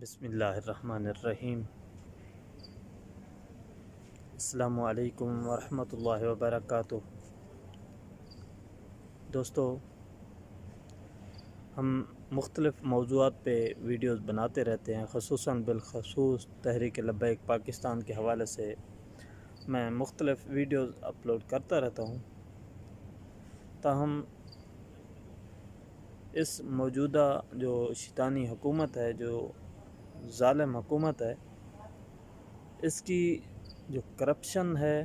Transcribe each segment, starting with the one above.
بسم اللہ الرحمن الرحیم۔ السلام علیکم ورحمۃ اللہ وبرکاتہ۔ دوستو، ہم مختلف موضوعات پہ ویڈیوز بناتے رہتے ہیں، خصوصاً بالخصوص تحریک لبیک پاکستان کے حوالے سے میں مختلف ویڈیوز اپلوڈ کرتا رہتا ہوں۔ تاہم اس موجودہ جو شیطانی حکومت ہے، جو ظالم حکومت ہے، اس کی جو کرپشن ہے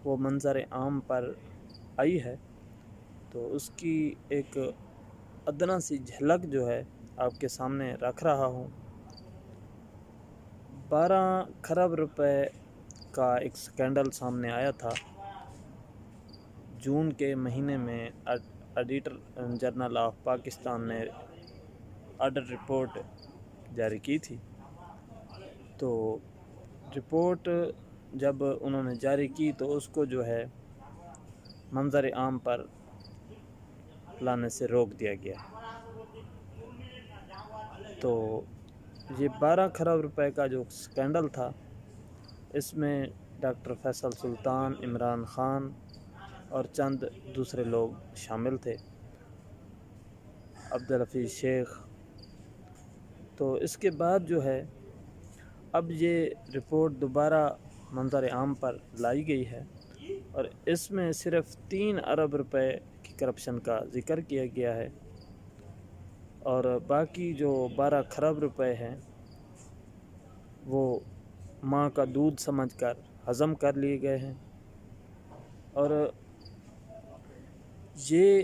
وہ منظر عام پر آئی ہے، تو اس کی ایک ادنا سی جھلک جو ہے آپ کے سامنے رکھ رہا ہوں۔ 12 کھرب روپے کا ایک سکینڈل سامنے آیا تھا جون کے مہینے میں۔ آڈیٹر جنرل آف پاکستان نے آڈٹ رپورٹ جاری کی تھی، تو رپورٹ جب انہوں نے جاری کی تو اس کو جو ہے منظر عام پر لانے سے روک دیا گیا۔ تو یہ 12 کھرب روپے کا جو سکینڈل تھا، اس میں ڈاکٹر فیصل سلطان، عمران خان اور چند دوسرے لوگ شامل تھے، عبدالحفیظ شیخ۔ تو اس کے بعد جو ہے اب یہ رپورٹ دوبارہ منظر عام پر لائی گئی ہے، اور اس میں صرف 3 ارب روپے کی کرپشن کا ذکر کیا گیا ہے، اور باقی جو 12 کھرب روپے ہیں وہ ماں کا دودھ سمجھ کر ہضم کر لیے گئے ہیں۔ اور یہ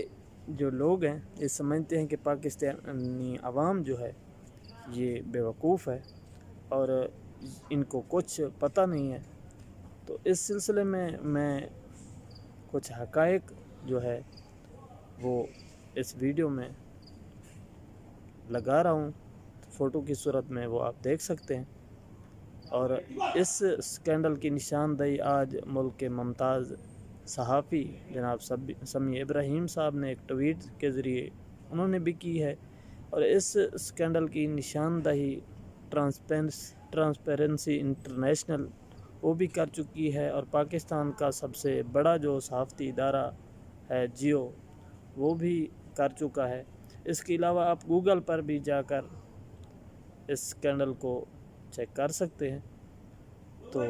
جو لوگ ہیں یہ سمجھتے ہیں کہ پاکستانی عوام جو ہے یہ بیوقوف ہے اور ان کو کچھ پتہ نہیں ہے۔ تو اس سلسلے میں کچھ حقائق جو ہے وہ اس ویڈیو میں لگا رہا ہوں، فوٹو کی صورت میں وہ آپ دیکھ سکتے ہیں۔ اور اس سکینڈل کی نشاندہی آج ملک کے ممتاز صحافی جناب سمیع ابراہیم صاحب نے ایک ٹویٹ کے ذریعے انہوں نے بھی کی ہے، اور اس سکینڈل کی نشاندہی ٹرانسپیرنسی انٹرنیشنل وہ بھی کر چکی ہے، اور پاکستان کا سب سے بڑا جو صحافتی ادارہ ہے جیو وہ بھی کر چکا ہے۔ اس کے علاوہ آپ گوگل پر بھی جا کر اس سکینڈل کو چیک کر سکتے ہیں۔ تو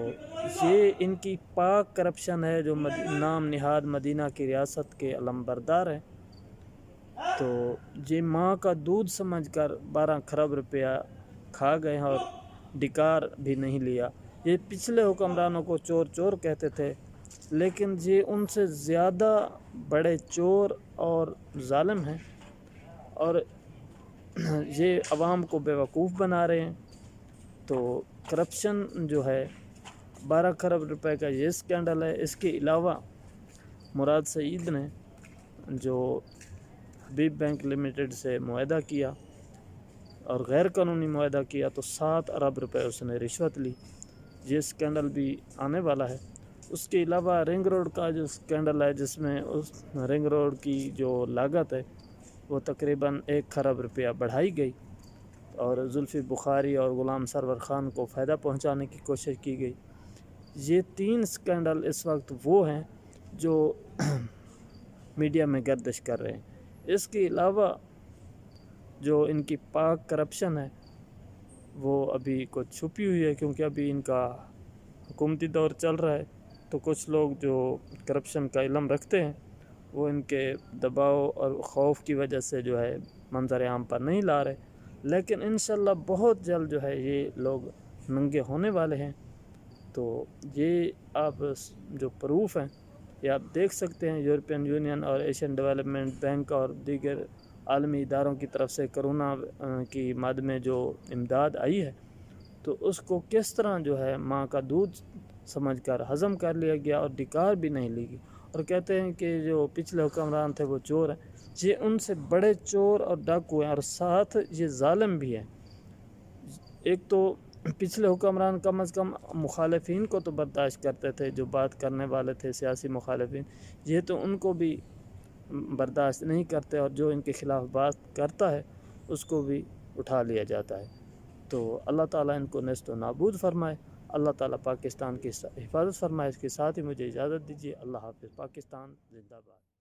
یہ ان کی پاک کرپشن ہے جو نام نہاد مدینہ کی ریاست کے علم بردار ہیں۔ تو یہ ماں کا دودھ سمجھ کر 12 کھرب روپیہ کھا گئے ہیں اور ڈکار بھی نہیں لیا۔ یہ پچھلے حکمرانوں کو چور چور کہتے تھے، لیکن یہ ان سے زیادہ بڑے چور اور ظالم ہیں، اور یہ عوام کو بیوقوف بنا رہے ہیں۔ تو کرپشن جو ہے 12 کھرب روپے کا یہ سکینڈل ہے۔ اس کے علاوہ مراد سعید نے جو حبیب بینک لمیٹڈ سے معاہدہ کیا اور غیر قانونی معاہدہ کیا، تو 7 ارب روپے اس نے رشوت لی، یہ سکینڈل بھی آنے والا ہے۔ اس کے علاوہ رنگ روڈ کا جو سکینڈل ہے، جس میں اس رنگ روڈ کی جو لاگت ہے وہ تقریباً 1 کھرب روپیہ بڑھائی گئی، اور زلفی بخاری اور غلام سرور خان کو فائدہ پہنچانے کی کوشش کی گئی۔ یہ 3 سکینڈل اس وقت وہ ہیں جو میڈیا میں گردش کر رہے ہیں۔ اس کے علاوہ جو ان کی پاک کرپشن ہے وہ ابھی کچھ چھپی ہوئی ہے، کیونکہ ابھی ان کا حکومتی دور چل رہا ہے، تو کچھ لوگ جو کرپشن کا علم رکھتے ہیں وہ ان کے دباؤ اور خوف کی وجہ سے جو ہے منظر عام پر نہیں لا رہے، لیکن انشاءاللہ بہت جلد جو ہے یہ لوگ ننگے ہونے والے ہیں۔ تو یہ آپ جو پروف ہیں یہ آپ دیکھ سکتے ہیں، یورپین یونین اور ایشین ڈیولپمنٹ بینک اور دیگر عالمی اداروں کی طرف سے کرونا کی مد میں جو امداد آئی ہے، تو اس کو کس طرح جو ہے ماں کا دودھ سمجھ کر ہضم کر لیا گیا اور ڈکار بھی نہیں لی گئی، اور کہتے ہیں کہ جو پچھلے حکمران تھے وہ چور ہیں۔ یہ ان سے بڑے چور اور ڈاکو ہیں، اور ساتھ یہ ظالم بھی ہیں۔ ایک تو پچھلے حکمران کم از کم مخالفین کو تو برداشت کرتے تھے، جو بات کرنے والے تھے سیاسی مخالفین، یہ تو ان کو بھی برداشت نہیں کرتے، اور جو ان کے خلاف بات کرتا ہے اس کو بھی اٹھا لیا جاتا ہے۔ تو اللہ تعالیٰ ان کو نیست و نابود فرمائے، اللہ تعالیٰ پاکستان کی حفاظت فرمائے۔ اس کے ساتھ ہی مجھے اجازت دیجیے، اللہ حافظ۔ پاکستان زندہ باد۔